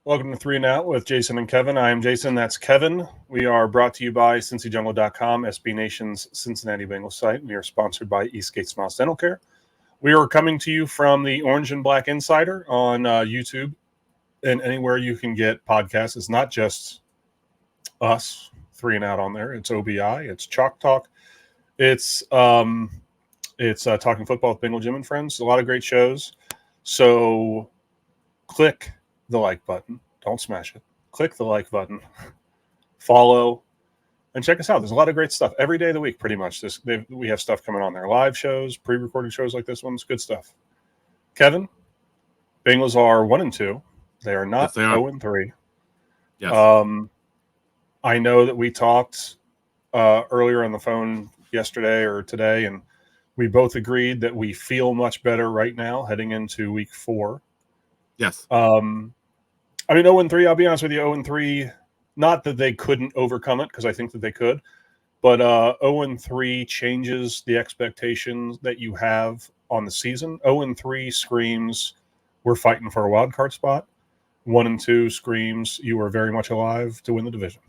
Welcome to Three and Out with Jason and Kevin. I am Jason. That's Kevin. We are brought to you by CincyJungle.com, SB Nation's Cincinnati Bengals site. We are sponsored by Eastgate Smiles Dental Care. We are coming to you from the Orange and Black Insider on YouTube and anywhere you can get podcasts. It's not just us, Three and Out on there. It's OBI. It's Chalk Talk. It's Talking Football with Bengal Jim and Friends. A lot of great shows. So click the like button. Don't smash it. Click the like button. Follow and check us out. There's a lot of great stuff every day of the week, pretty much. We have stuff coming on there. Live shows, pre-recorded shows like this one's good stuff. Kevin, Bengals are 1-2. They are not 0-3. Yes. I know that we talked earlier on the phone yesterday or today, and we both agreed that we feel much better right now heading into week 4. Yes. 0-3, I'll be honest with you, 0-3, not that they couldn't overcome it, because I think that they could, but 0-3 changes the expectations that you have on the season. 0-3 screams we're fighting for a wild card spot. 1-2 screams you are very much alive to win the division.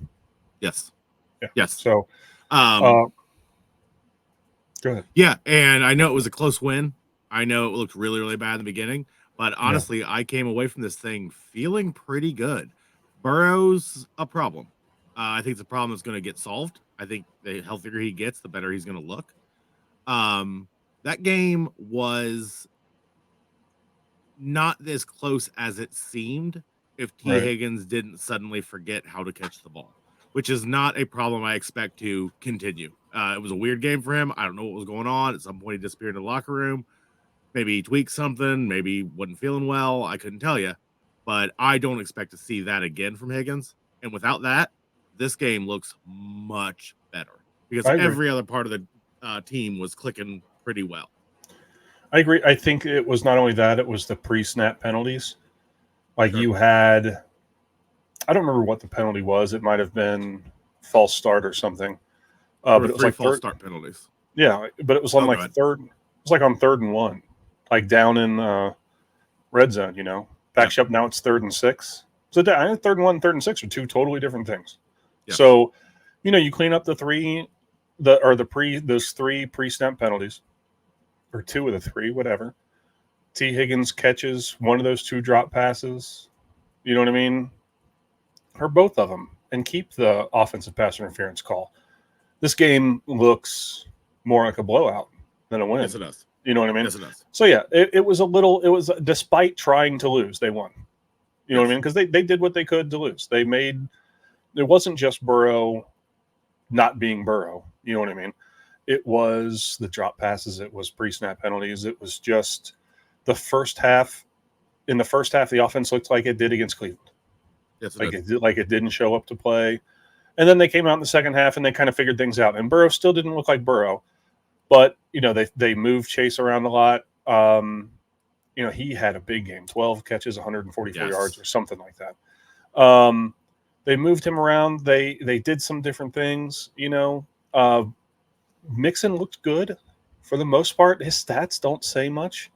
Yes. Yeah. Yes. So, go ahead. Yeah, and I know it was a close win. I know it looked really, really bad in the beginning. But honestly, I came away from this thing feeling pretty good. Burrow's a problem. I think it's a problem that's going to get solved. I think the healthier he gets, the better he's going to look. That game was not as close as it seemed if T. Right. Higgins didn't suddenly forget how to catch the ball, which is not a problem I expect to continue. It was a weird game for him. I don't know what was going on. At some point, he disappeared in the locker room. Maybe he tweaked something. Maybe he wasn't feeling well. I couldn't tell you. But I don't expect to see that again from Higgins. And without that, this game looks much better because every other part of the team was clicking pretty well. I agree. I think it was not only that, it was the pre-snap penalties. Like you had, I don't remember what the penalty was. It might have been false start or something. But it was like false start penalties. Yeah, but it was on third. It was like on 3rd and 1, like down in red zone. Backs you up. Now it's 3rd and 6. So I think 3rd and 1, 3rd and 6 are two totally different things. Yeah. So, you clean up those 3 pre-snap penalties, or 2 of the 3, whatever. T. Higgins catches one of those 2 drop passes. You know what I mean? Or both of them, and keep the offensive pass interference call. This game looks more like a blowout than a win. Yes, it does. You know what I mean? Yes, it does. So, yeah, it was despite trying to lose, they won. You know what I mean? Because they did what they could to lose. It wasn't just Burrow not being Burrow. You know what I mean? It was the drop passes. It was pre-snap penalties. It was just the first half. In the first half, the offense looked like it did against Cleveland. Yes, it didn't show up to play. And then they came out in the second half and they kind of figured things out. And Burrow still didn't look like Burrow. But, they moved Chase around a lot. He had a big game, 12 catches, 144 yards or something like that. They moved him around. They did some different things. Mixon looked good for the most part. His stats don't say much.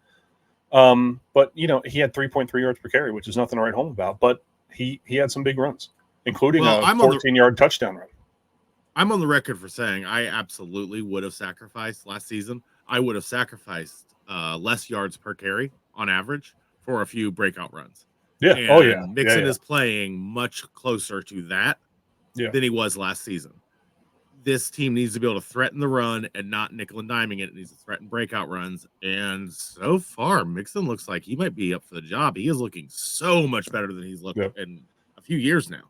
But, he had 3.3 yards per carry, which is nothing to write home about. But he had some big runs, including a 14-yard touchdown run. I'm on the record for saying I absolutely would have sacrificed last season. I would have sacrificed less yards per carry on average for a few breakout runs. Yeah. And Mixon is playing much closer to that than he was last season. This team needs to be able to threaten the run and not nickel and diming it. It needs to threaten breakout runs. And so far, Mixon looks like he might be up for the job. He is looking so much better than he's looked in a few years now.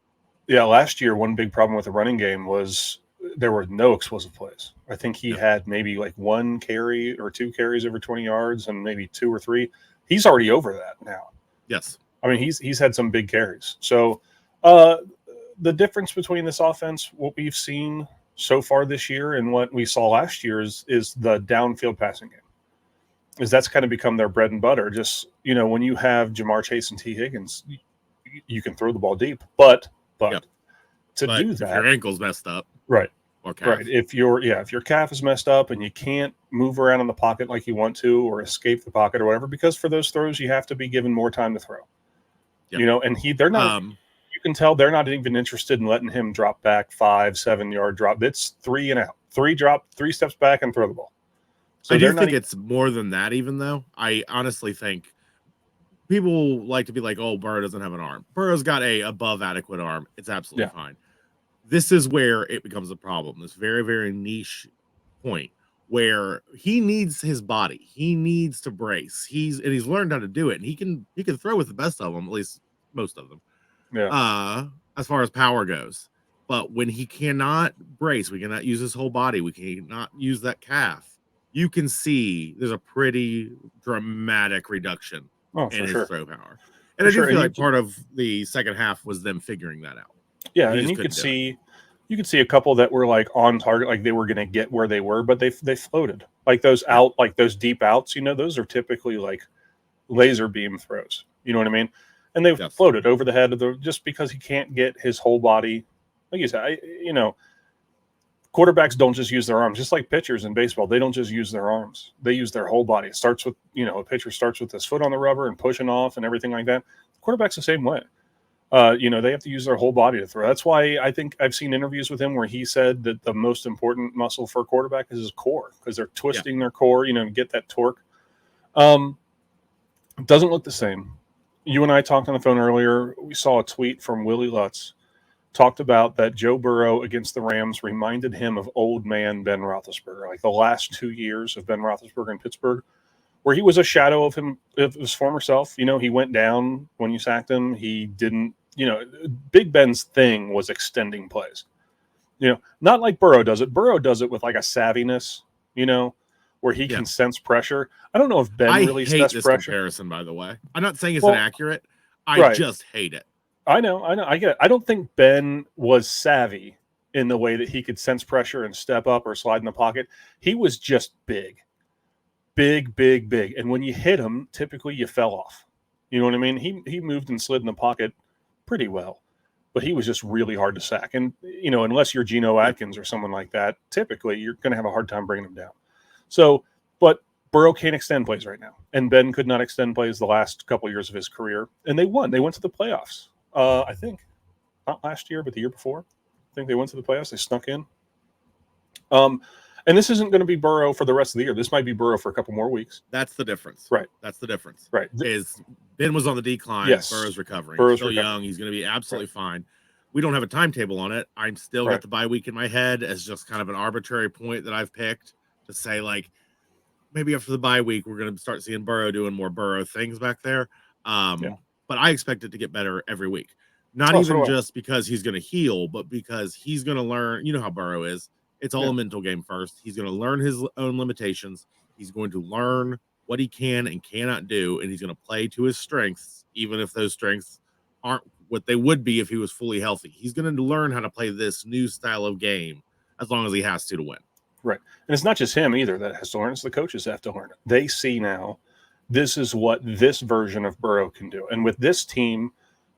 Yeah, last year, one big problem with the running game was there were no explosive plays. I think he had maybe like 1 carry or 2 carries over 20 yards and maybe 2 or 3. He's already over that now. Yes. I mean, he's had some big carries. So the difference between this offense, what we've seen so far this year and what we saw last year is the downfield passing game. That's kind of become their bread and butter. Just, when you have Jamar Chase and T. Higgins, you can throw the ball deep. But do that, if your ankle's messed up, right? Or calf. Right. If your calf is messed up and you can't move around in the pocket like you want to, or escape the pocket or whatever, because for those throws you have to be given more time to throw. You know, and they're not. You can tell they're not even interested in letting him drop back 5-7 yard drop. It's 3 and out, 3 steps back and throw the ball. So I do think it's more than that. Even though I honestly think people like to be like, "Oh, Burrow doesn't have an arm." Burrow's got a above adequate arm. It's absolutely fine. This is where it becomes a problem. This very, very niche point where he needs his body. He needs to brace. He's learned how to do it, and he can throw with the best of them, at least most of them. Yeah. As far as power goes. But when he cannot brace, we cannot use his whole body. We cannot use that calf. You can see there's a pretty dramatic reduction in his throw power. And I do feel like part of the second half was them figuring that out. Yeah, and you could see a couple that were like on target, like they were going to get where they were, but they floated. Like those deep outs, you know, those are typically like laser beam throws. You know what I mean? And they floated over the head of just because he can't get his whole body. Like you said, quarterbacks don't just use their arms, just like pitchers in baseball. They don't just use their arms; they use their whole body. It starts with, a pitcher starts with his foot on the rubber and pushing off and everything like that. Quarterbacks the same way. They have to use their whole body to throw. That's why I think I've seen interviews with him where he said that the most important muscle for a quarterback is his core, because they're twisting their core, to get that torque. It doesn't look the same. You and I talked on the phone earlier. We saw a tweet from Willie Lutz, talked about that Joe Burrow against the Rams reminded him of old man Ben Roethlisberger, like the last 2 years of Ben Roethlisberger in Pittsburgh, where he was a shadow of his former self. He went down when you sacked him. He didn't, Big Ben's thing was extending plays. Not like Burrow does it. Burrow does it with like a savviness, where he can sense pressure. I don't know if Ben really senses pressure. I hate this comparison, by the way. I'm not saying it's inaccurate. I just hate it. I know. I get it. I don't think Ben was savvy in the way that he could sense pressure and step up or slide in the pocket. He was just big. And when you hit him, typically you fell off. You know what I mean? He moved and slid in the pocket pretty well, but he was just really hard to sack. And, unless you're Geno Atkins or someone like that, typically you're going to have a hard time bringing him down. So, but Burrow can't extend plays right now. And Ben could not extend plays the last couple of years of his career. And they won. They went to the playoffs. I think not last year, but the year before. I think they went to the playoffs. They snuck in. And this isn't going to be Burrow for the rest of the year. This might be Burrow for a couple more weeks. That's the difference. Right. That's the difference. Right. Is Ben was on the decline. Yes. Burrow's recovering. Burrow's still young. He's going to be absolutely fine. We don't have a timetable on it. I'm still got the bye week in my head as just kind of an arbitrary point that I've picked to say, like, maybe after the bye week, we're going to start seeing Burrow doing more Burrow things back there. But I expect it to get better every week. Not even just because he's going to heal, but because he's going to learn. You know how Burrow is. It's all a mental game first. He's going to learn his own limitations. He's going to learn what he can and cannot do, and he's going to play to his strengths, even if those strengths aren't what they would be if he was fully healthy. He's going to learn how to play this new style of game as long as he has to win. Right. And it's not just him either that has to learn. It's the coaches that have to learn it. They see now this is what this version of Burrow can do. And with this team,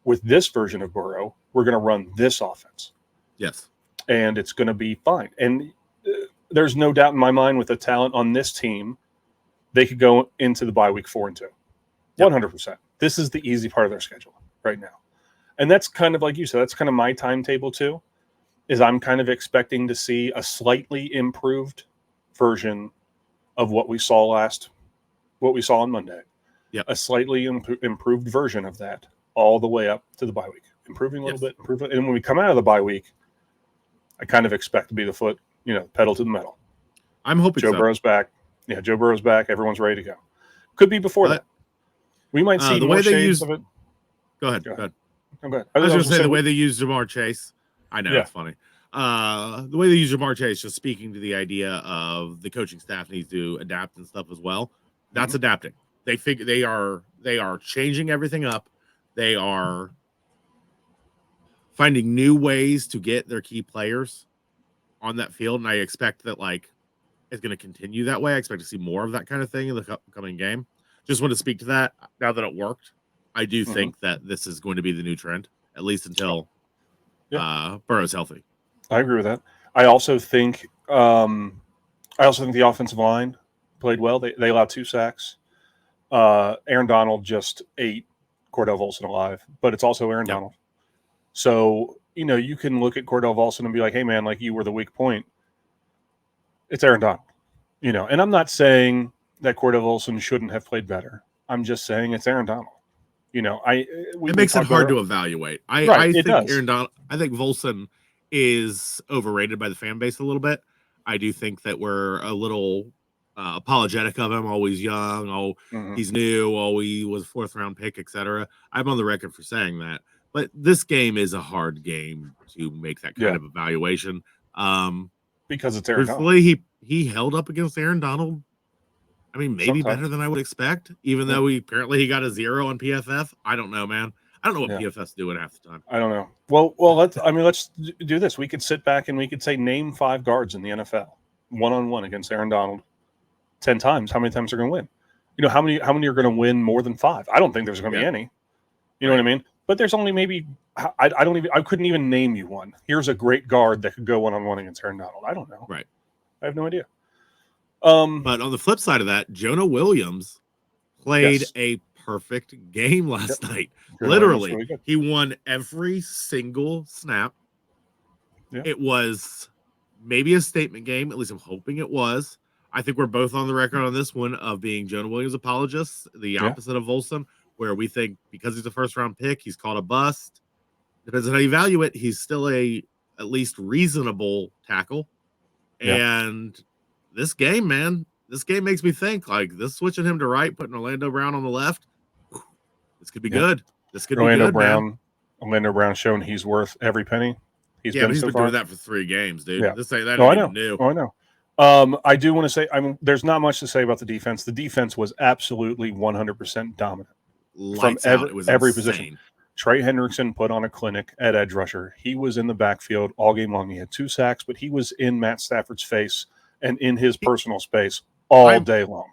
with this version of Burrow, we're going to run this offense. Yes. And it's going to be fine. And there's no doubt in my mind with the talent on this team, they could go into the bye week 4-2. 100%. This is the easy part of their schedule right now. And that's kind of like you said, that's kind of my timetable too, is I'm kind of expecting to see a slightly improved version of what we saw on Monday. Yeah. A slightly improved version of that all the way up to the bye week. Improving a little bit, improving. And when we come out of the bye week, I kind of expect to be the foot, pedal to the metal. I'm hoping Joe Burrow's back. Yeah, Joe Burrow's back. Everyone's ready to go. Could be before that. We might see the more way they shades use of it. Go ahead. I was going to say the way they use Jamar Chase. I know, it's funny. The way they use Jamar Chase, just speaking to the idea of the coaching staff needs to adapt and stuff as well. That's adapting. They figure they are changing everything up. They are finding new ways to get their key players on that field, and I expect that it's going to continue that way. I expect to see more of that kind of thing in the coming game. Just want to speak to that. Now that it worked, I do think that this is going to be the new trend, at least until Burrow's healthy. I agree with that. I also think the offensive line played well. They allowed 2 sacks. Aaron Donald just ate Cordell Volson alive, but it's also Aaron Yep. Donald. So, you can look at Cordell Volson and be like, hey, man, like you were the weak point. It's Aaron Donald, and I'm not saying that Cordell Volson shouldn't have played better. I'm just saying it's Aaron Donald. It makes it hard to evaluate. Right, I it think does. I think Volson is overrated by the fan base a little bit. I do think that we're a little apologetic of him. Always young. Oh, he's new. Oh, he was a 4th round pick, etc. I'm on the record for saying that. But this game is a hard game to make that kind of evaluation. Because it's Aaron Donald. Truthfully, he held up against Aaron Donald. I mean, maybe Sometimes. better than I would expect, even though he got a 0 on PFF. I don't know, man. I don't know what PFF's doing half the time. I don't know. Well, let's do this. We could sit back and we could say name 5 guards in the NFL, 1-on-1 against Aaron Donald 10 times. How many times they're going to win? How many are going to win more than 5? I don't think there's going to be any. You know what I mean? But there's only maybe I couldn't even name you one. Here's a great guard that could go 1-on-1 against Aaron Donald. I don't know. Right. I have no idea. But on the flip side of that, Jonah Williams played a perfect game last night. Literally, really he won every single snap. It was maybe a statement game. At least I'm hoping it was. I think we're both on the record on this one of being Jonah Williams apologists, the opposite of Volson, where we think because he's a 1st round pick, he's called a bust. Depends on how you value it. He's still at least reasonable tackle. And this game, man, makes me think like this switching him to right, putting Orlando Brown on the left. This could be good. This could be good, man. Orlando Brown showing he's worth every penny. He's been doing that for 3 games, dude. Yeah. This ain't that I know. New. I know. I do want to say, there's not much to say about the defense. The defense was absolutely 100% dominant from every position. Trey Hendrickson put on a clinic at edge rusher. He was in the backfield all game long. He had 2 sacks, but he was in Matt Stafford's face and in his personal space all day long.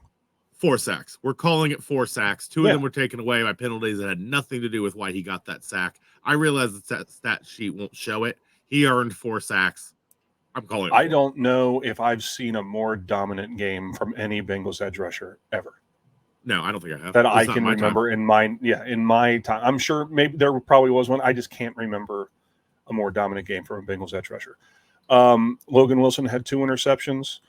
4 sacks. We're calling it 4 sacks. 2 of them were taken away by penalties that had nothing to do with why he got that sack. I realize that stat sheet won't show it. He earned 4 sacks. I'm calling it 4. I don't know if I've seen a more dominant game from any Bengals edge rusher ever. No, I don't think I have. That I can remember in my time. I'm sure maybe there probably was one. I just can't remember a more dominant game from a Bengals edge rusher. Logan Wilson had 2 interceptions.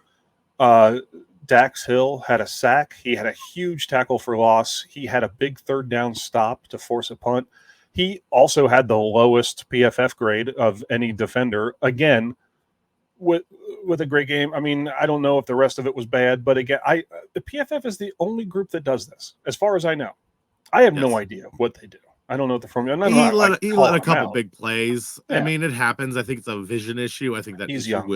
Dax Hill had a sack. He had a huge tackle for loss. He had a big 3rd down stop to force a punt. He also had the lowest PFF grade of any defender. Again, with a great game. I mean, I don't know if the rest of it was bad, but again, the PFF is the only group that does this, as far as I know. I have no idea what they do. I don't know what the formula. He let a couple big plays. Yeah. I mean, it happens. I think it's a vision issue. I think that he's young.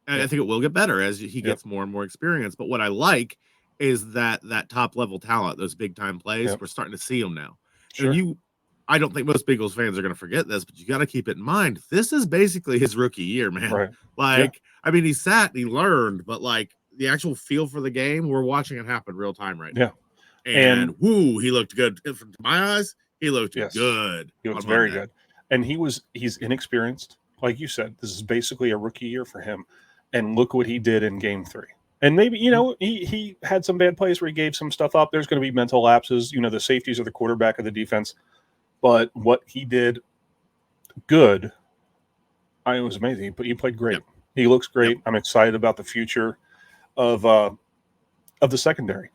I think it will get better as he gets more and more experience. But what I like is that top level talent, those big time plays, we're starting to see them now. Sure. And I don't think most Bengals fans are going to forget this, but you got to keep it in mind. This is basically his rookie year, man. Right. Like, I mean, he sat and he learned, but like the actual feel for the game, we're watching it happen real time right now. And he looked good. To my eyes, he looked good. He looks very good. And he's inexperienced. Like you said, this is basically a rookie year for him. And look what he did in game 3. And maybe, he had some bad plays where he gave some stuff up. There's going to be mental lapses. The safeties are the quarterback of the defense. But what he did good, it was amazing. He played great. Yep. He looks great. Yep. I'm excited about the future of the secondary.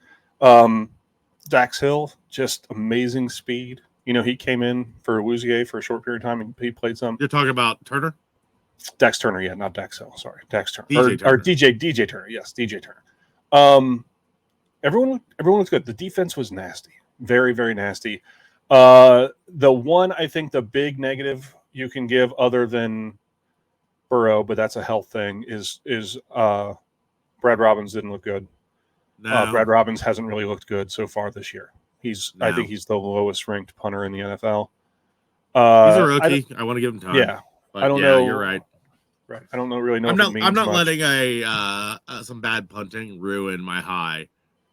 Dax Hill, just amazing speed. He came in for Awuzie for a short period of time and he played some. You're talking about Turner? Dax Turner, not Dax Hill. Sorry, Dax Turner. Turner. Or DJ Turner. Yes, DJ Turner. Everyone was good. The defense was nasty. Very, very nasty. The one, I think the big negative you can give other than Burrow, but that's a health thing, is Brad Robbins didn't look good. No. Brad Robbins hasn't really looked good so far this year. I think he's the lowest ranked punter in the NFL. He's a rookie. I want to give him time. Yeah. But I don't know. You're right. Right. I don't really know. I'm not letting some bad punting ruin my high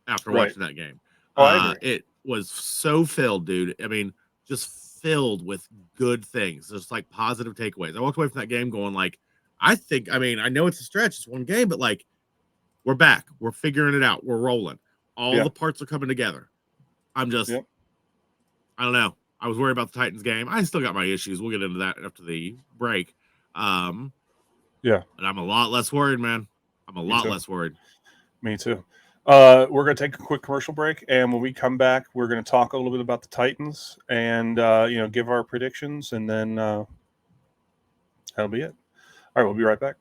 after watching that game. I agree. It was so filled, dude. I mean, just filled with good things. Just like positive takeaways. I walked away from that game going like, I know it's a stretch. It's one game, but like, we're back. We're figuring it out. We're rolling. All the parts are coming together. I'm I don't know. I was worried about the Titans game. I still got my issues. We'll get into that after the break. Yeah. But I'm a lot less worried, man. I'm a lot less worried. Me too. We're going to take a quick commercial break, and when we come back, we're going to talk a little bit about the Titans and give our predictions, and then that'll be it. All right, we'll be right back.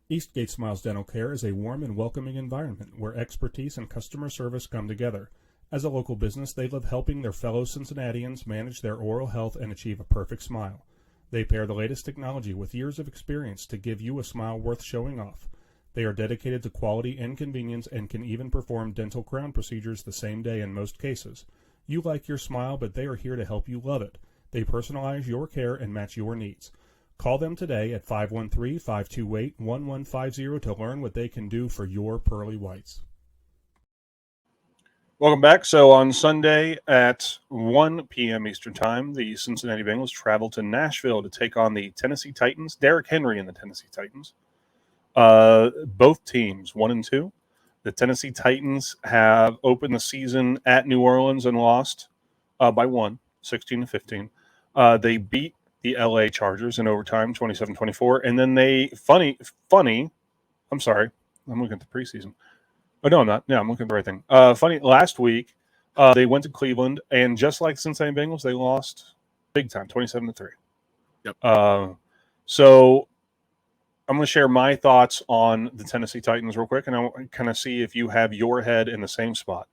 Eastgate Smiles Dental Care is a warm and welcoming environment where expertise and customer service come together. As a local business, they love helping their fellow Cincinnatians manage their oral health and achieve a perfect smile. They pair the latest technology with years of experience to give you a smile worth showing off. They are dedicated to quality and convenience and can even perform dental crown procedures the same day in most cases. You like your smile, but they are here to help you love it. They personalize your care and match your needs. Call them today at 513-528-1150 to learn what they can do for your pearly whites. Welcome back. So on Sunday at 1 p.m. Eastern Time, the Cincinnati Bengals travel to Nashville to take on the Tennessee Titans. Derrick Henry and the Tennessee Titans. Both teams 1-2. The Tennessee Titans have opened the season at New Orleans and lost by 1, 16-15. They beat the LA Chargers in overtime, 27-24. And then they, I'm sorry, I'm looking at the preseason. Oh, no, I'm not. Yeah, I'm looking at the right thing. Funny, last week, they went to Cleveland, and just like Cincinnati Bengals, they lost big time, 27-3. Yep. So I'm going to share my thoughts on the Tennessee Titans real quick, and I want to kind of see if you have your head in the same spot.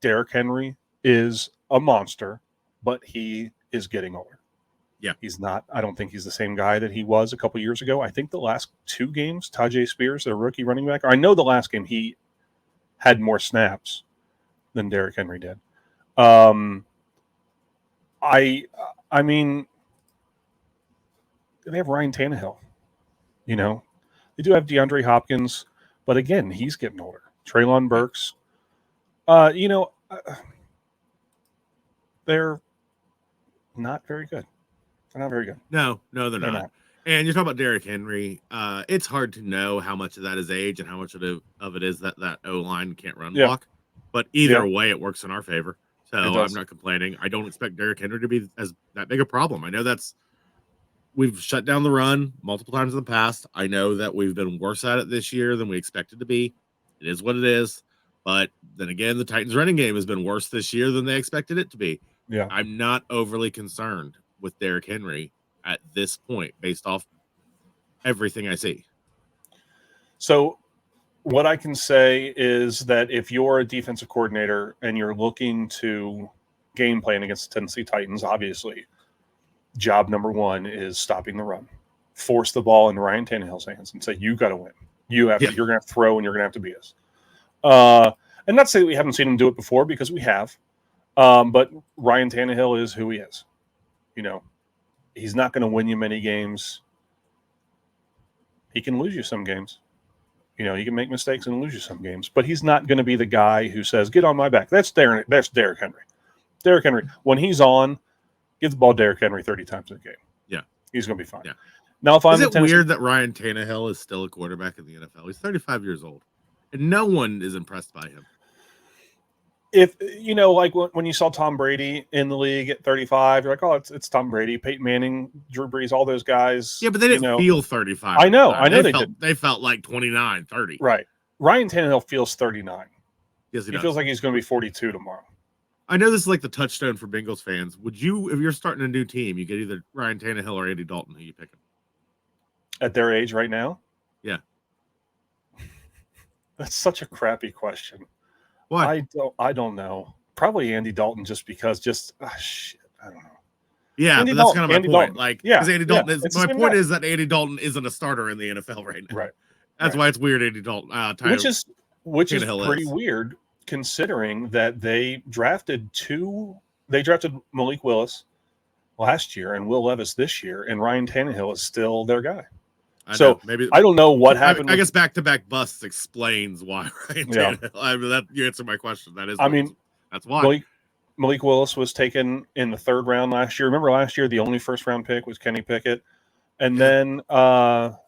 Derrick Henry is a monster, but he is getting older. Yeah. He's not. I don't think he's the same guy that he was a couple years ago. I think the last 2 games, Tajay Spears, their rookie running back, I know the last game he had more snaps than Derrick Henry did. I mean, they have Ryan Tannehill. You know, they do have DeAndre Hopkins, but again, he's getting older. Treylon Burks. They're not very good. They're not very good. No, they're not. And you're talking about Derrick Henry. It's hard to know how much of that is age and how much of it is that O-line can't run block. But either way, it works in our favor. So I'm not complaining. I don't expect Derrick Henry to be that big a problem. I know we've shut down the run multiple times in the past. I know that we've been worse at it this year than we expected to be. It is what it is. But then again, the Titans running game has been worse this year than they expected it to be. Yeah. I'm not overly concerned with Derrick Henry at this point based off everything I see. So what I can say is that if you're a defensive coordinator and you're looking to game plan against the Tennessee Titans, obviously job number 1 is stopping the run. Force the ball in Ryan Tannehill's hands and say, you got to win. You're going to have to throw and you're going to have to beat us. And not to say that we haven't seen him do it before, because we have. But Ryan Tannehill is who he is. You know, he's not going to win you many games. He can lose you some games. You know, he can make mistakes and lose you some games. But he's not going to be the guy who says, get on my back. That's Derrick Henry. Derrick Henry, when he's on, give the ball to Derrick Henry 30 times in a game. Yeah. He's going to be fine. Yeah. Now, if I'm Is it weird that Ryan Tannehill is still a quarterback in the NFL? He's 35 years old, and no one is impressed by him. If you know, like when you saw Tom Brady in the league at 35, you're like, oh, it's Tom Brady, Peyton Manning, Drew Brees, all those guys. Yeah, but they didn't feel 35. I know they did. They felt like 29, 30. Right. Ryan Tannehill feels 39. Yes, he does. Feels like he's going to be 42 tomorrow. I know this is like the touchstone for Bengals fans. Would you, if you're starting a new team, you get either Ryan Tannehill or Andy Dalton? Who you picking? At their age right now? Yeah. That's such a crappy question. Why? I don't know. Probably Andy Dalton, just because. Shit, I don't know. Yeah, Andy but that's Dalton, kind of my Andy point. Dalton. Like, Yeah, because Andy Dalton yeah, is my point is that Andy Dalton isn't a starter in the NFL right now. Right. That's why it's weird. Andy Dalton, which is Tannehill pretty weird, considering that they drafted Malik Willis last year and Will Levis this year, and Ryan Tannehill is still their guy. So maybe I don't know what happened. I guess back-to-back busts explains why Ryan Tannehill. I mean, that you answered my question. That is. That's why Malik Willis was taken in the 3rd round last year. Remember last year the only first-round pick was Kenny Pickett, and then Will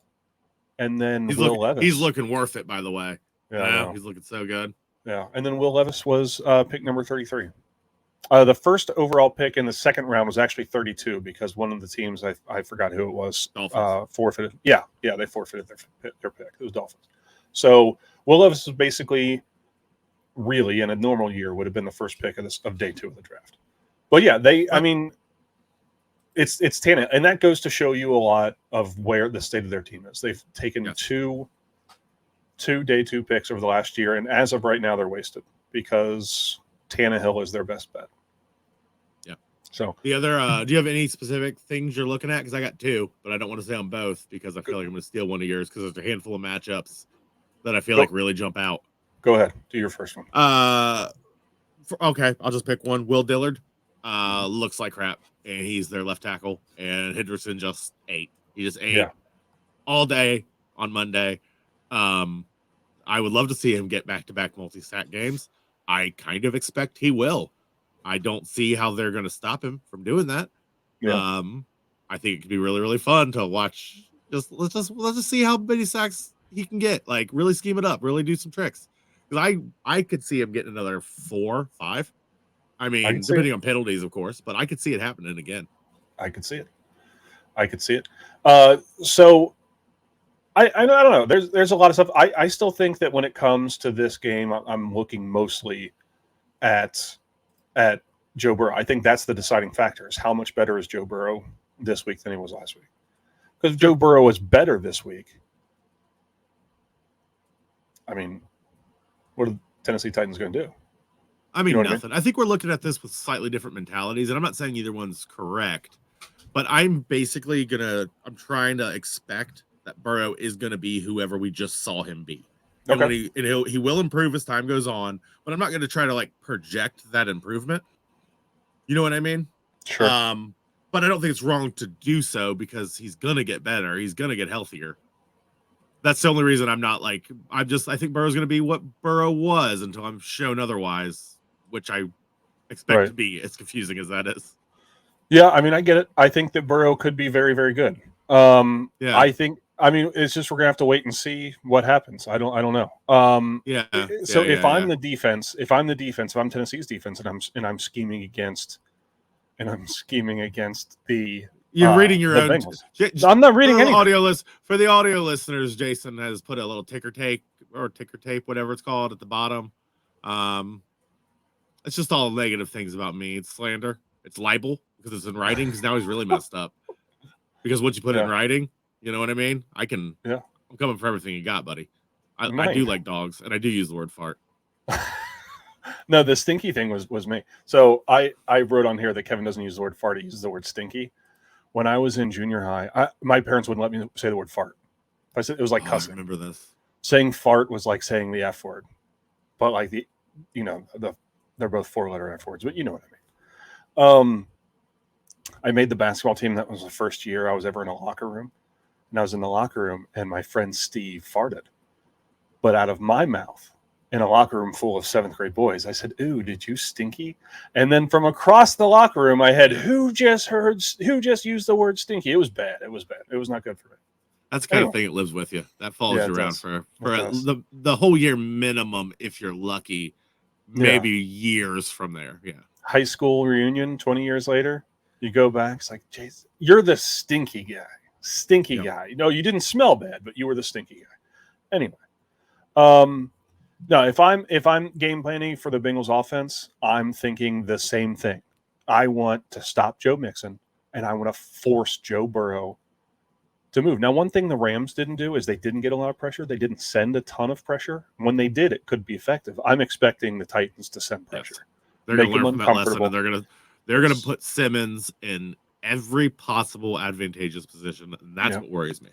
Levis. He's looking worth it, by the way. Yeah, he's looking so good. Yeah, and then Will Levis was pick number 33. The first overall pick in the second round was actually 32 because one of the teams, I forgot who it was, forfeited. Yeah, they forfeited their pick. It was Dolphins. So Will Levis was basically, really, in a normal year, would have been the first pick of day 2 of the draft. But yeah, it's Tannehill, and that goes to show you a lot of where the state of their team is. They've taken two day 2 picks over the last year, and as of right now, they're wasted because Tannehill is their best bet. Yeah. So the other, do you have any specific things you're looking at? Because I got 2, but I don't want to say on both because I feel like I'm going to steal one of yours because there's a handful of matchups that I feel like really jump out. Go ahead, do your first one. Okay, I'll just pick one. Will Dillard looks like crap, and he's their left tackle, and Henderson just ate. He just ate all day on Monday. I would love to see him get back-to-back multi-sack games. I kind of expect he will. I don't see how they're going to stop him from doing that. Yeah. I think it could be really, really fun to watch. Let's just see how many sacks he can get. Like, really scheme it up, really do some tricks. Because I could see him getting another 4, 5. I mean, depending on penalties, of course, but I could see it happening again. I could see it. So I don't know. There's a lot of stuff. I still think that when it comes to this game, I'm looking mostly at Joe Burrow. I think that's the deciding factor: is how much better is Joe Burrow this week than he was last week? Because Joe Burrow is better this week. I mean, what are the Tennessee Titans going to do? I mean, nothing. I think we're looking at this with slightly different mentalities, and I'm not saying either one's correct, but I'm trying to expect that Burrow is going to be whoever we just saw him be. Okay. And he will improve as time goes on, but I'm not going to try to project that improvement. You know what I mean? Sure. But I don't think it's wrong to do so because he's going to get better. He's going to get healthier. That's the only reason I'm not I think Burrow's going to be what Burrow was until I'm shown otherwise, which I expect to be as confusing as that is. Yeah, I mean, I get it. I think that Burrow could be very, very good. I mean, it's just we're gonna have to wait and see what happens. I don't know. If I'm the defense, if I'm Tennessee's defense, and I'm scheming against the you're reading your own. Bengals. I'm not reading any for the audio listeners. Jason has put a little ticker tape, whatever it's called, at the bottom. It's just all negative things about me. It's slander. It's libel because it's in writing. Because now he's really messed up. Because once you put it in writing, you know what I mean? I'm coming for everything you got, buddy. I do like dogs, and I do use the word fart. No, the stinky thing was me. So I wrote on here that Kevin doesn't use the word fart; he uses the word stinky. When I was in junior high, my parents wouldn't let me say the word fart. I said it was like cussing. I remember this. Saying fart was like saying the F word, but they're both 4-letter F words, but you know what I mean. I made the basketball team. That was the first year I was ever in a locker room. And I was in the locker room, and my friend Steve farted. But out of my mouth, in a locker room full of 7th grade boys, I said, "Ooh, did you stinky?" And then from across the locker room, I had, who just used the word stinky? It was bad. It was not good for me. That's the kind of thing that lives with you. That follows you around for the whole year minimum, if you're lucky, maybe years from there. Yeah. High school reunion 20 years later, you go back, it's like, Jason, you're the stinky guy. Guy. No, you didn't smell bad, but you were the stinky guy. Anyway. No, if I'm game planning for the Bengals offense, I'm thinking the same thing. I want to stop Joe Mixon, and I want to force Joe Burrow to move. Now, one thing the Rams didn't do is they didn't get a lot of pressure. They didn't send a ton of pressure. When they did, it could be effective. I'm expecting the Titans to send pressure. Yes. They're going to learn from that lesson, and they're going to put Simmons in every possible advantageous position, and that's what worries me.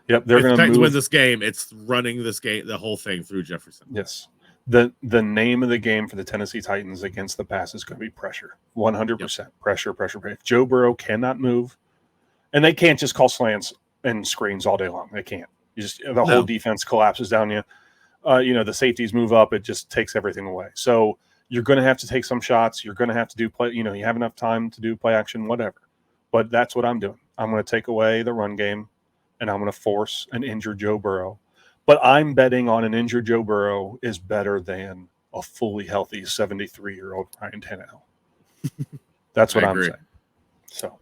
Yep, they're going to win this game. It's running this game, the whole thing through Jefferson. Yes, the name of the game for the Tennessee Titans against the pass is going to be pressure. 100% pressure. If Joe Burrow cannot move, and they can't just call slants and screens all day long. They can't. Whole defense collapses down you. The safeties move up. It just takes everything away. So you're going to have to take some shots. You're going to have to do play. You have enough time to do play action, whatever. But that's what I'm doing. I'm going to take away the run game, and I'm going to force an injured Joe Burrow. But I'm betting on an injured Joe Burrow is better than a fully healthy 73-year-old Ryan Tannehill. That's what I I'm agree. saying. So,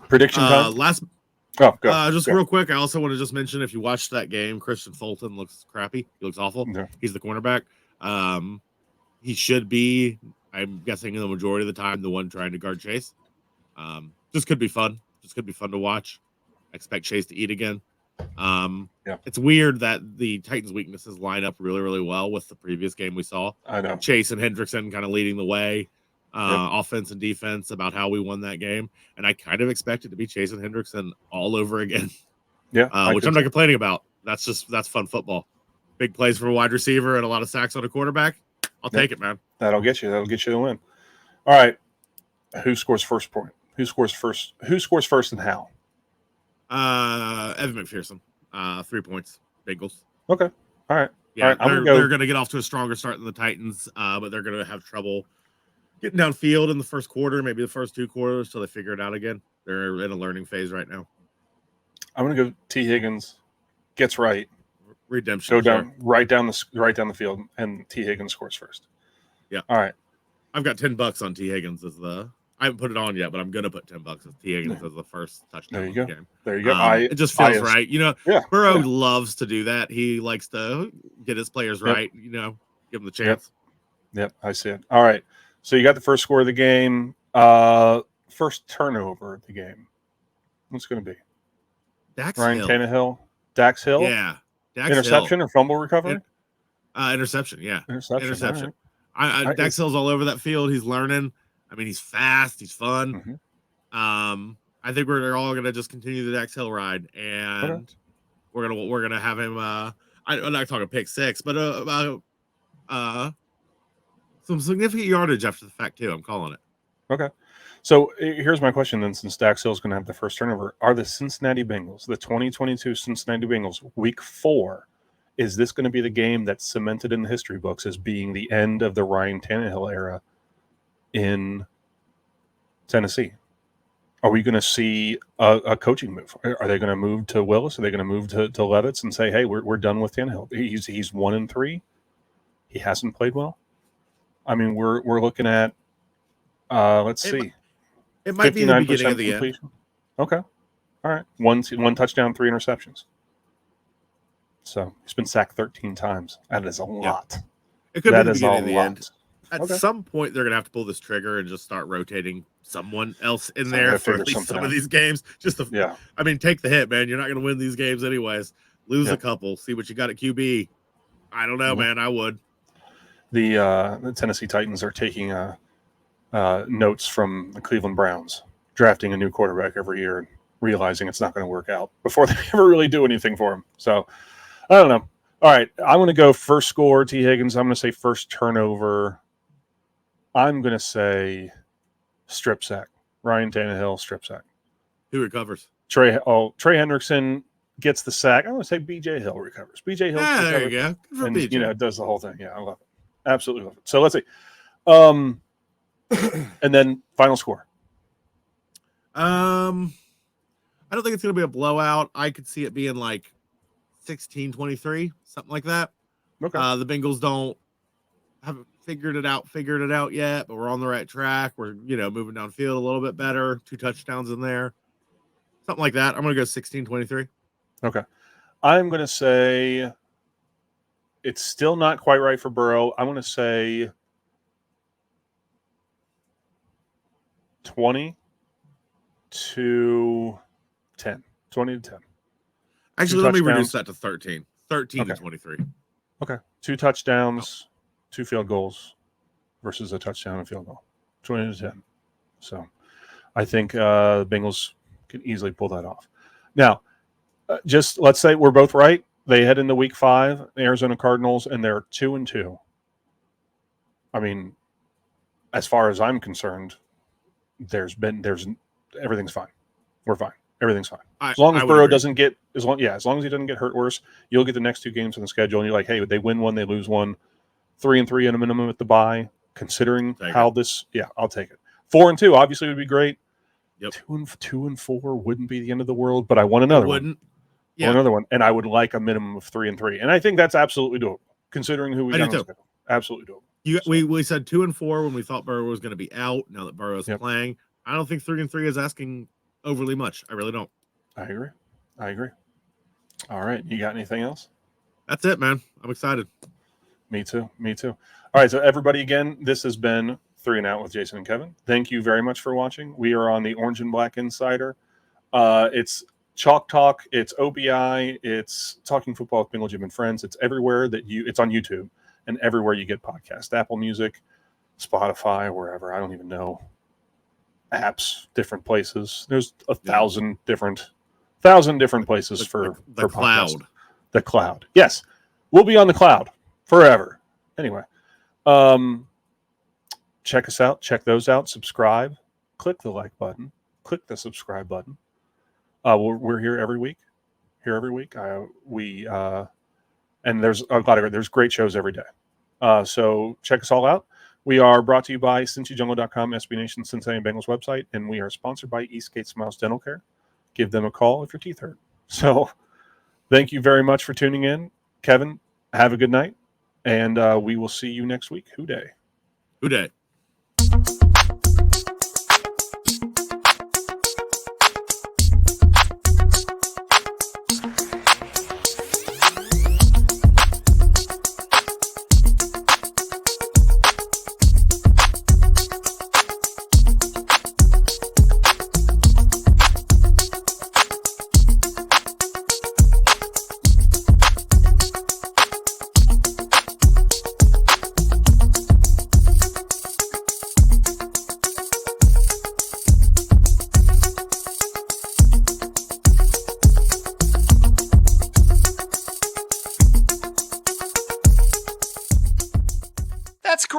prediction time. Go. Real quick, I also want to just mention, if you watched that game, Christian Fulton looks crappy. He looks awful. Yeah. He's the cornerback. He should be, I'm guessing, the majority of the time, the one trying to guard Chase. Just could be fun. Just could be fun to watch. I expect Chase to eat again. It's weird that the Titans' weaknesses line up really, really well with the previous game we saw. I know. Chase and Hendrickson kind of leading the way, offense and defense, about how we won that game. And I kind of expect it to be Chase and Hendrickson all over again. Yeah. Which I'm not complaining about. That's fun football. Big plays for a wide receiver and a lot of sacks on a quarterback. I'll take it, man. That'll get you the win. All right. Who scores first point? Who scores first and how? Evan McPherson. 3 points. Bengals. Okay. All right. Yeah, all right, they're going to get off to a stronger start than the Titans, but they're going to have trouble getting downfield in the first quarter, maybe the first 2 quarters, till they figure it out again. They're in a learning phase right now. I'm going to go T. Higgins gets right. Redemption. Go down right down the field, and T. Higgins scores first. Yeah. All right. I've got $10 on T. Higgins as I haven't put it on yet, but I'm going to put $10 as T. Higgins as the first touchdown. There you go. Game. There you go. It just feels right. Burrow Yeah. loves to do that. He likes to get his players right. Give them the chance. Yep. I see it. All right. So you got the first score of the game. First turnover of the game. What's going to be? Ryan Tannehill. Dax Hill. Yeah. Interception or fumble recovery? Interception. Yeah. Interception. Right. Dax Hill's all over that field. He's learning. I mean, he's fast. He's fun. Mm-hmm. I think we're all gonna just continue the Dax Hill ride, and we're gonna have him. I'm not talking pick 6, but some significant yardage after the fact too. I'm calling it. Okay. So here's my question then, since Dax Hill's going to have the first turnover. Are the Cincinnati Bengals, the 2022 Cincinnati Bengals, week 4, is this going to be the game that's cemented in the history books as being the end of the Ryan Tannehill era in Tennessee? Are we going to see a coaching move? Are they going to move to Willis? Are they going to move to Levitz and say, hey, we're done with Tannehill? He's 1-3. He hasn't played well. I mean, we're looking at let's see. It might be the beginning of the completion. Okay. All right. One touchdown, 3 interceptions. So he's been sacked 13 times. That is a lot. It could be the beginning of the end. At some point, they're going to have to pull this trigger and just start rotating someone else in there for at least some of these games. I mean, take the hit, man. You're not going to win these games anyways. Lose a couple. See what you got at QB. I don't know, man. I would. The Tennessee Titans are taking notes from the Cleveland Browns, drafting a new quarterback every year and realizing it's not going to work out before they ever really do anything for him. So, I don't know. All right, I'm going to go first score, T. Higgins. I'm going to say first turnover. I'm going to say strip sack. Ryan Tannehill, strip sack. Who recovers? Trey Hendrickson gets the sack. I'm going to say B.J. Hill recovers. B.J. Hill recovers. There you go. Good for and, BJ. does the whole thing. Yeah, I love it. Absolutely love it. So, let's see. And then final score. I don't think it's going to be a blowout. I could see it being like 16-23, something like that. Okay. The Bengals haven't figured it out yet, but we're on the right track. We're, moving downfield a little bit better. 2 touchdowns in there. Something like that. I'm going to go 16-23. Okay. I'm going to say it's still not quite right for Burrow. I'm going to say 20-10. 20-10. Actually, let me reduce that to 13. 13-23. Okay. 2 touchdowns, 2 field goals versus a touchdown and field goal. 20-10. So I think the Bengals can easily pull that off. Now, just let's say we're both right. They head into week 5, the Arizona Cardinals, and they're 2-2. I mean, as far as I'm concerned, everything's fine. We're fine. Everything's fine. As long as Burrow doesn't get as long as he doesn't get hurt worse, you'll get the next 2 games on the schedule, and you're like, hey, they win one, they lose one, 3-3 at a minimum at the bye. Considering I'll take it. 4-2 obviously would be great. Yep. 2-4 wouldn't be the end of the world, but I want another one. Yeah. Another one, and I would like a minimum of 3-3, and I think that's absolutely doable considering who we got on the schedule. Absolutely doable. We said 2-4 when we thought Burrow was going to be out. Now that Burrow's playing, I don't think 3-3 is asking overly much. I really don't. I agree. All right. You got anything else? That's it, man. I'm excited. Me too. All right. So everybody, again, this has been 3 and Out with Jason and Kevin. Thank you very much for watching. We are on the Orange and Black Insider. It's Chalk Talk. It's OBI. It's Talking Football with Bengal Jim and Friends. It's everywhere it's on YouTube and everywhere you get podcasts. Apple Music, Spotify, wherever. I don't even know. Apps, different places. There's 1,000 different places for cloud. Podcasts. The cloud. Yes. We'll be on the cloud forever. Anyway. Check us out. Check those out. Subscribe. Click the like button. Click the subscribe button. We're here every week. And there's great shows every day. So check us all out. We are brought to you by CincyJungle.com, SB Nation Cincinnati Bengals website, and we are sponsored by Eastgate Smiles Dental Care. Give them a call if your teeth hurt. So thank you very much for tuning in. Kevin, have a good night, and we will see you next week. Hoo day.